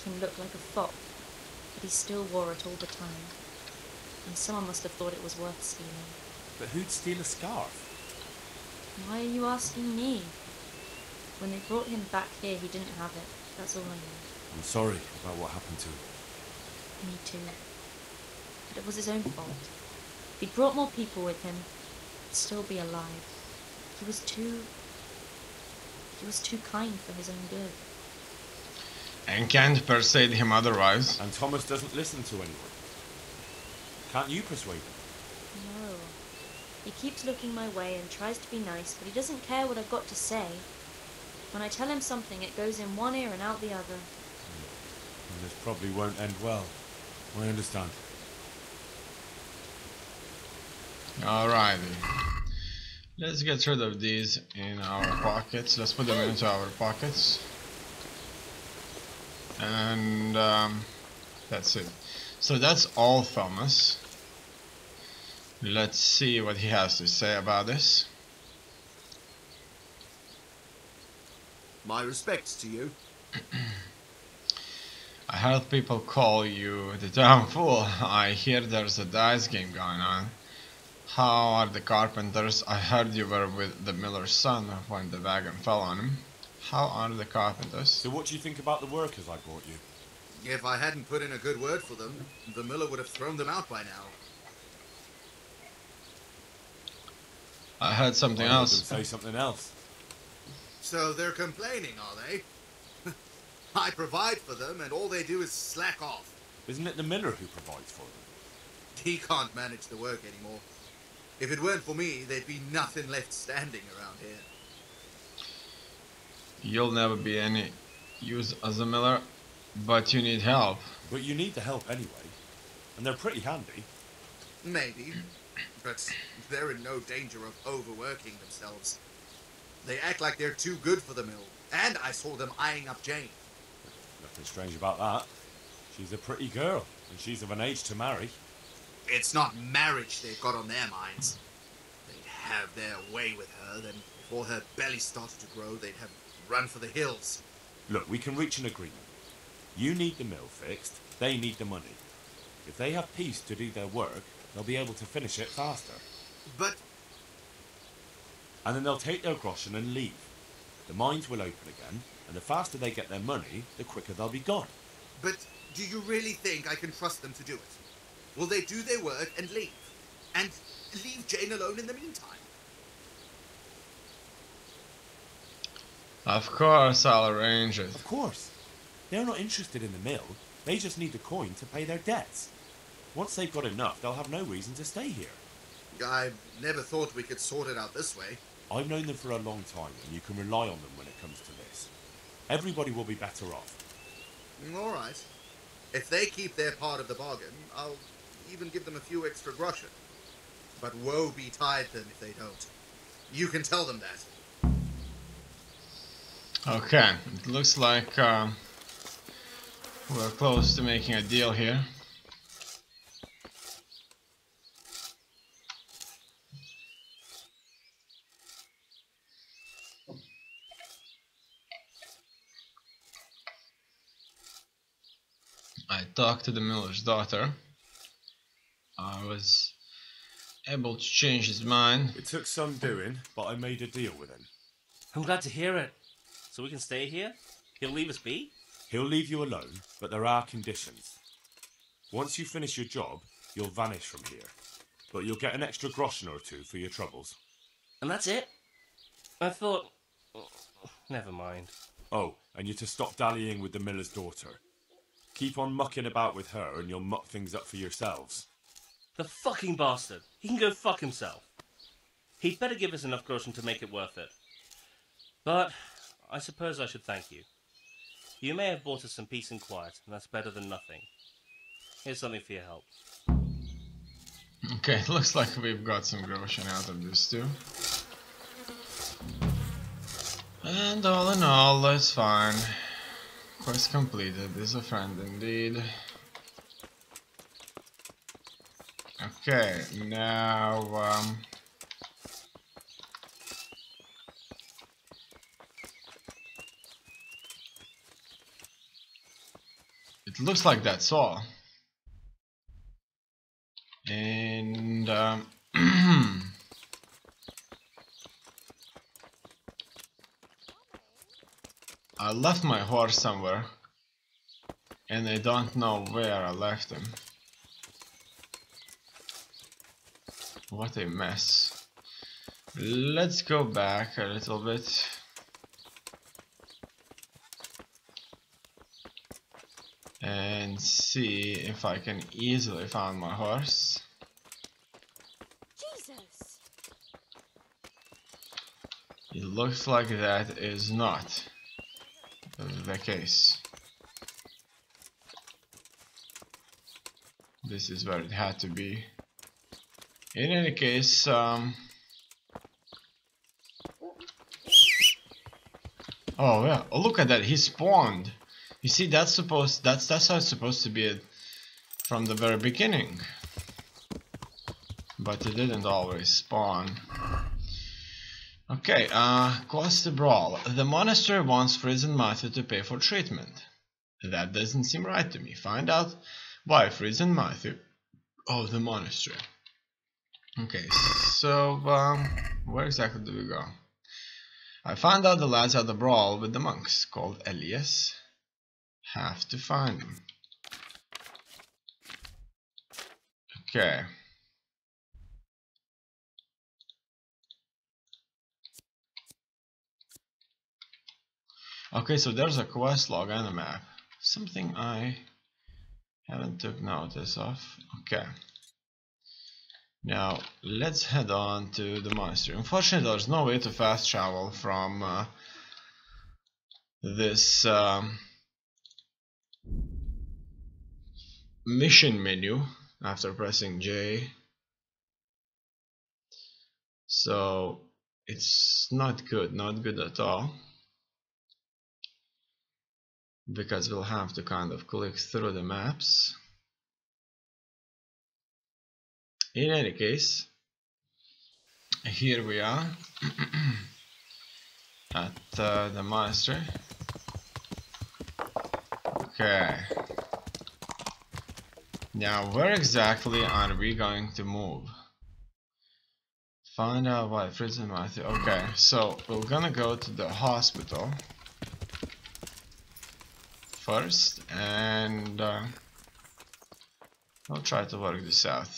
him look like a fop, but he still wore it all the time. And someone must have thought it was worth stealing. But who'd steal a scarf? Why are you asking me? When they brought him back here, he didn't have it. That's all I know. I'm sorry about what happened to him. Me too. But it was his own fault. If he'd brought more people with him, he'd still be alive. He was too kind for his own good. And can't persuade him otherwise. And Thomas doesn't listen to anyone. Can't you persuade him? No. He keeps looking my way and tries to be nice, but he doesn't care what I've got to say. When I tell him something, it goes in one ear and out the other. And this probably won't end well. I understand. Alrighty. Let's get rid of these in our pockets. Let's put them into our pockets. And that's it. So that's all Thomas. Let's see what he has to say about this. My respects to you. I heard people call you the town fool. I hear there's a dice game going on. How are the carpenters? I heard you were with the miller's son when the wagon fell on him. How are the carpenters? So what do you think about the workers I brought you? If I hadn't put in a good word for them, the miller would have thrown them out by now. I heard something I heard else. them say something else. So they're complaining, are they? I provide for them, and all they do is slack off. Isn't it the miller who provides for them? He can't manage the work anymore. If it weren't for me, there'd be nothing left standing around here. You'll never be any use as a miller, but you need help. But you need the help anyway. And they're pretty handy. Maybe, but they're in no danger of overworking themselves. They act like they're too good for the mill, and I saw them eyeing up Jane. Nothing strange about that. She's a pretty girl, and she's of an age to marry. It's not marriage they've got on their minds. They'd have their way with her, then before her belly started to grow, they'd have run for the hills. Look, we can reach an agreement. You need the mill fixed, they need the money. If they have peace to do their work, they'll be able to finish it faster. But And then they'll take their groschen and leave. The mines will open again, and the faster they get their money, the quicker they'll be gone. do you really think I can trust them to do it? Will they do their work and leave? And leave Jane alone in the meantime? Of course, I'll arrange it. Of course. They're not interested in the mill. They just need the coin to pay their debts. Once they've got enough, they'll have no reason to stay here. I never thought we could sort it out this way. I've known them for a long time, and you can rely on them when it comes to this. Everybody will be better off. All right. If they keep their part of the bargain, I'll even give them a few extra groschen. But woe betide them if they don't. You can tell them that. Okay, it looks like we're close to making a deal here. I talked to the miller's daughter. I was able to change his mind. It took some doing, but I made a deal with him. I'm glad to hear it. So we can stay here? He'll leave us be? He'll leave you alone, but there are conditions. Once you finish your job, you'll vanish from here. But you'll get an extra groschen or two for your troubles. And that's it? I thought... Never mind. Oh, and you're to stop dallying with the miller's daughter. Keep on mucking about with her and you'll muck things up for yourselves. The fucking bastard. He can go fuck himself. He'd better give us enough groschen to make it worth it. But I suppose I should thank you. You may have bought us some peace and quiet, and that's better than nothing. Here's something for your help. Okay, it looks like we've got some groschen out of this too. And all in all, that's fine. Quest completed, is a friend indeed. Okay, now it looks like that's all. And I left my horse somewhere, and I don't know where I left him. What a mess. Let's go back a little bit. And see if I can easily find my horse. Jesus! It looks like that is not the case. This is where it had to be. In any case, oh yeah, oh, look at that, he spawned. You see, that's how it's supposed to be from the very beginning. But it didn't always spawn. Okay, cause the brawl. The monastery wants Fritz and Matthew to pay for treatment. That doesn't seem right to me. Find out why Fritz and Matthew owe the monastery. Okay, so where exactly do we go? I found out the lads had a brawl with the monks called Elias. Have to find them. Okay. Okay, so there's a quest log and a map. Something I haven't took notice of. Okay. Now, let's head on to the monastery. Unfortunately, there's no way to fast travel from this mission menu after pressing J. So, it's not good at all. Because we'll have to kind of click through the maps. In any case, here we are at the monastery. Okay. Now, where exactly are we going to move? Find out why Fritz and Matthew. Okay, so we're gonna go to the hospital first, and I'll try to work this out.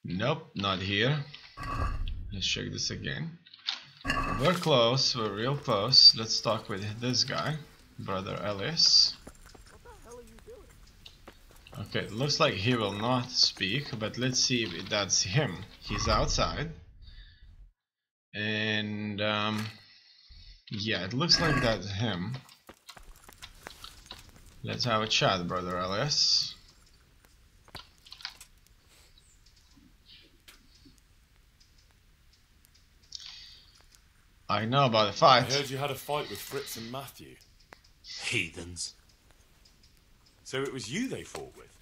Nope, not here. Let's check this again. We're close, we're real close. Let's talk with this guy, Brother Elias. Okay, it looks like he will not speak, but let's see if that's him. He's outside. And yeah, it looks like that's him. Let's have a chat, Brother Elias. I know about the fight. I heard you had a fight with Fritz and Matthew. Heathens. So it was you they fought with?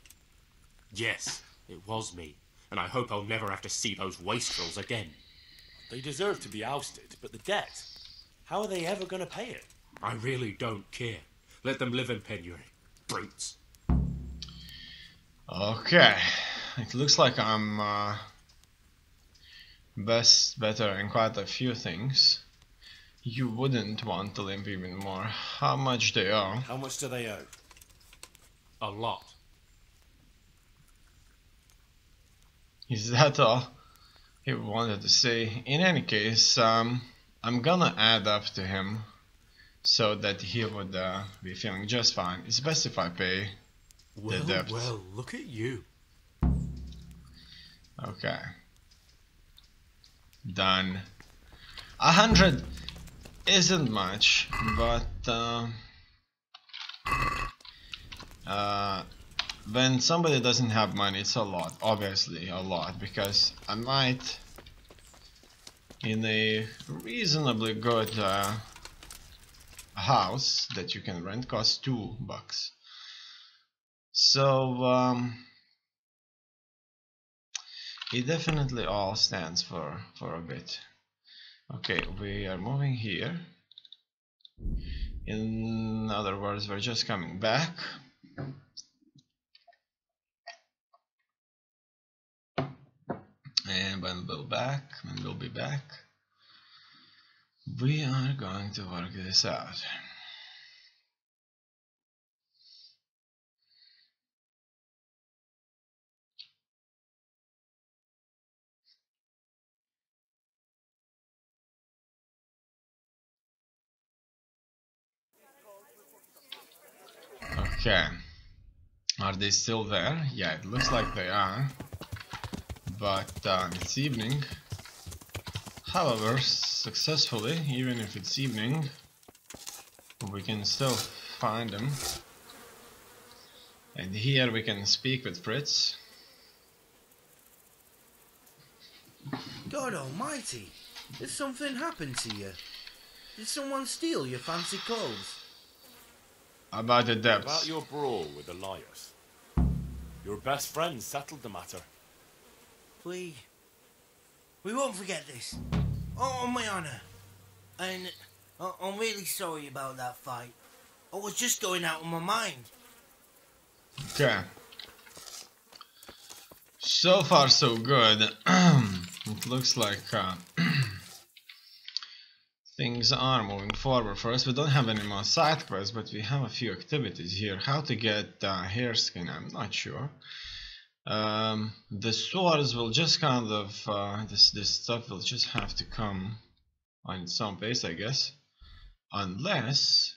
Yes, it was me. And I hope I'll never have to see those wastrels again. They deserve to be ousted, but the debt, how are they ever going to pay it? I really don't care. Let them live in penury. Brutes. Okay. It looks like I'm better in quite a few things. You wouldn't want to limp even more. How much they owe? How much do they owe? A lot. Is that all he wanted to say? In any case, I'm gonna add up to him so that he would be feeling just fine. It's best if I pay the debt. Well, look at you. Okay. Done. 100 isn't much, but when somebody doesn't have money, it's a lot. Obviously a lot, because I might in a reasonably good a house that you can rent costs $2. So it definitely all stands for a bit. Okay, we are moving here. In other words, we're just coming back. And when we'll be back, we are going to work this out. Okay, are they still there? Yeah, it looks like they are, but it's evening. However, successfully, even if it's evening, we can still find them. And here we can speak with Fritz. God almighty, did something happen to you? Did someone steal your fancy clothes? About the depths. About your brawl with Elias. Your best friend settled the matter. We won't forget this. On my honour. And I'm really sorry about that fight. I was just going out of my mind. Okay. So far so good. It looks like things are moving forward for us. We don't have any more side quests, but we have a few activities here. How to get hair skin, I'm not sure. The swords will just kind of this stuff will just have to come on its own pace, I guess, unless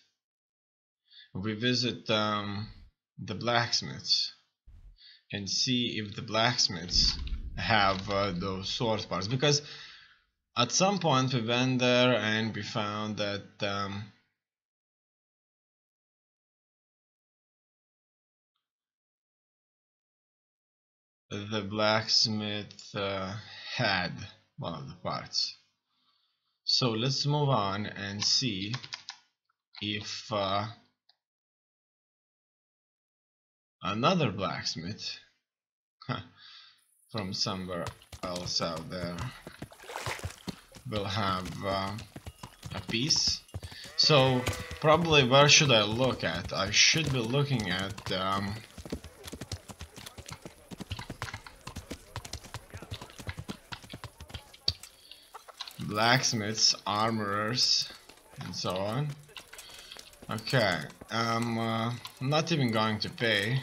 we visit the blacksmiths and see if the blacksmiths have those sword parts, because at some point we went there and we found that the blacksmith had one of the parts. So let's move on and see if another blacksmith from somewhere else out there will have a piece. So probably where should I look at? I should be looking at blacksmiths, armorers, and so on. Okay, I'm not even going to pay.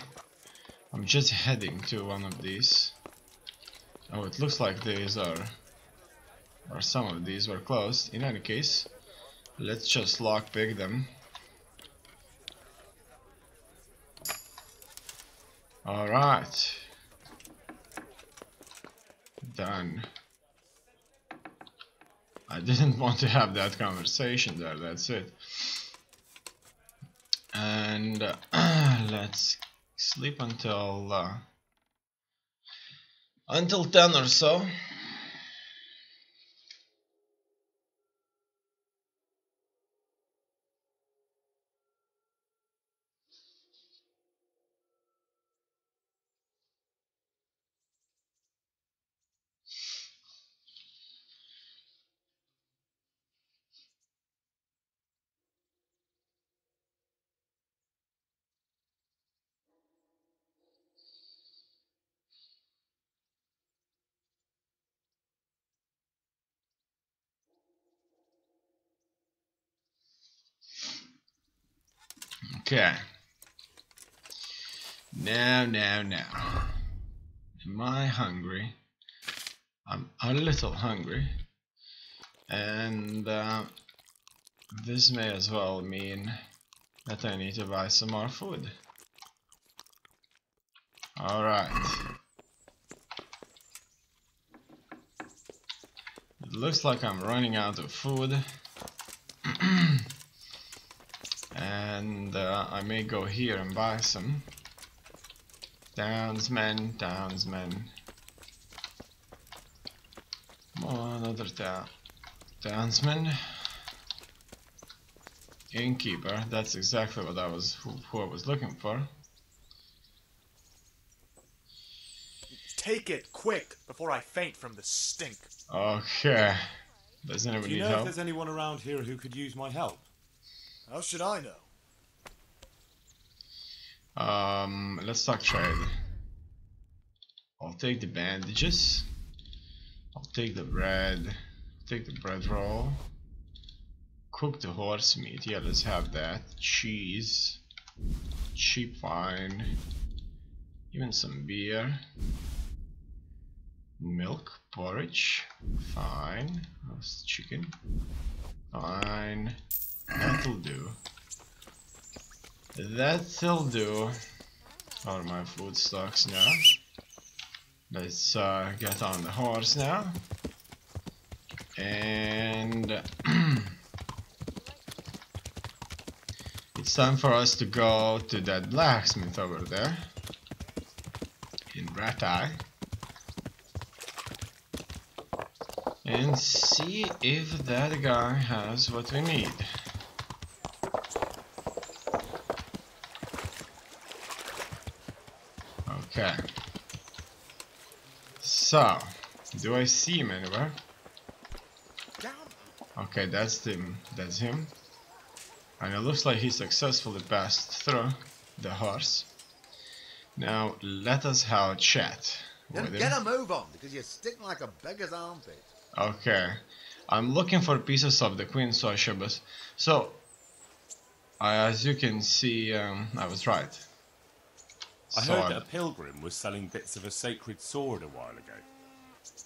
I'm just heading to one of these. Oh, it looks like these are, or some of these were closed. In any case, let's just lockpick them. Alright. Done. I didn't want to have that conversation there, that's it. And let's sleep until 10 or so. Okay. Now. Am I hungry? I'm a little hungry. And this may as well mean that I need to buy some more food. Alright. It looks like I'm running out of food. And I may go here and buy some. Townsmen. Oh, another townsman. Innkeeper, that's exactly what who I was looking for. Take it, quick, before I faint from the stink. Okay. Does anyone Do you need know if help? there's anyone around here who could use my help? How should I know? Let's talk trade. I'll take the bandages. I'll take the bread. Take the bread roll. Cook the horse meat. Yeah, let's have that. Cheese. Cheap wine. Even some beer. Milk. Porridge. Fine. How's chicken? Fine. That'll do. That'll do for my food stocks now. Let's get on the horse now. And it's time for us to go to that blacksmith over there in Ratai and see if that guy has what we need. Okay. So, do I see him anywhere? Okay, that's him. That's him. And it looks like he successfully passed through the horse. Now, let us have a chat with him. Get a move on, because you stink like a beggar's armpit. Okay. I'm looking for pieces of the Queen Sociabus. So, as you can see, I was right. I heard that a pilgrim was selling bits of a sacred sword a while ago.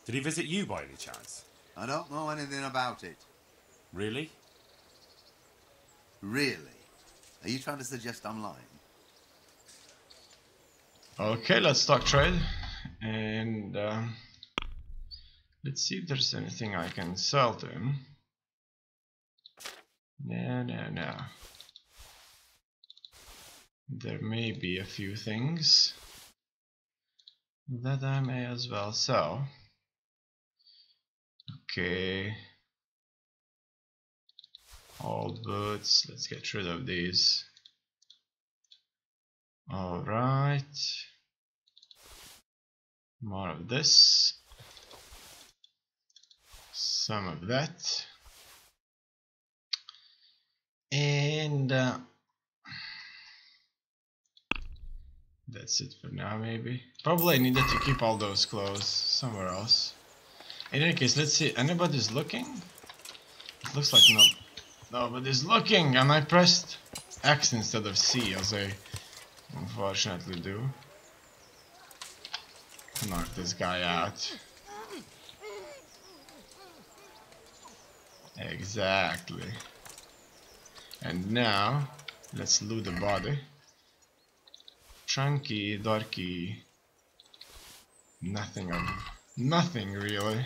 Did he visit you by any chance? I don't know anything about it. Really? Really? Are you trying to suggest I'm lying? Okay, let's talk trade. And let's see if there's anything I can sell to him. No. There may be a few things that I may as well sell. Okay. Old boots, let's get rid of these. Alright. More of this. Some of that. And that's it for now, maybe. Probably I needed to keep all those clothes somewhere else. In any case, let's see. Anybody's looking? It looks like nobody's looking, and I pressed X instead of C, as I unfortunately do. Knock this guy out. Exactly. And now, let's loot the body. Chunky, darky. Nothing really.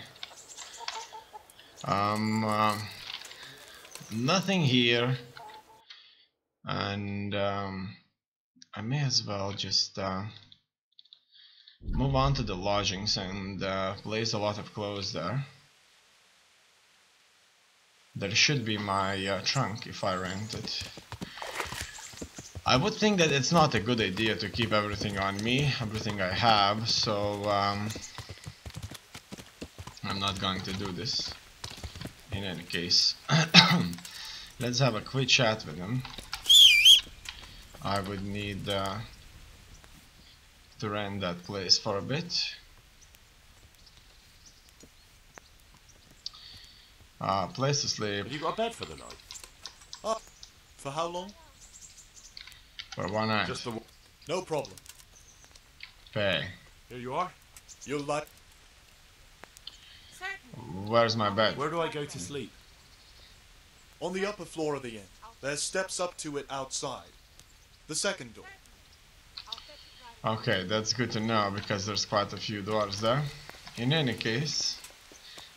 Nothing here. And I may as well just move on to the lodgings and place a lot of clothes there. There should be my trunk if I rent it. I would think that it's not a good idea to keep everything on me, everything I have, so I'm not going to do this. In any case, let's have a quick chat with him. I would need to rent that place for a bit. Place to sleep. Have you got a bed for the night? Oh, for how long? For 1 night. Just the No problem. Pay. Here you are. You'll like... Where's my bed? Where do I go to sleep? On the upper floor of the inn. There's steps up to it outside. The second door. Okay, that's good to know because there's quite a few doors there. In any case,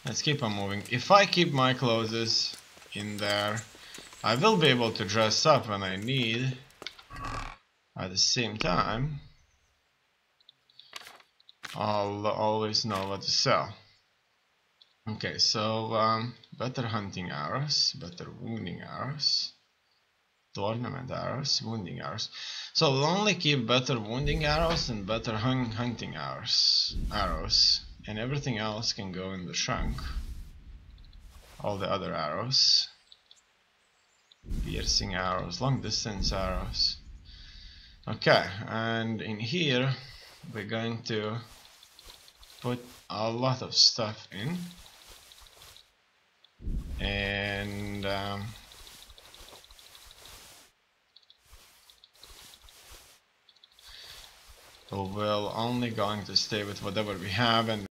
let's keep on moving. If I keep my clothes in there, I will be able to dress up when I need. At the same time, I'll always know what to sell. Okay, so better hunting arrows, better wounding arrows. Tournament arrows, wounding arrows. So we'll only keep better wounding arrows and better hunting arrows. And everything else can go in the trunk. All the other arrows. Piercing arrows, long distance arrows. Okay, and in here we're going to put a lot of stuff in. And we're only going to stay with whatever we have, and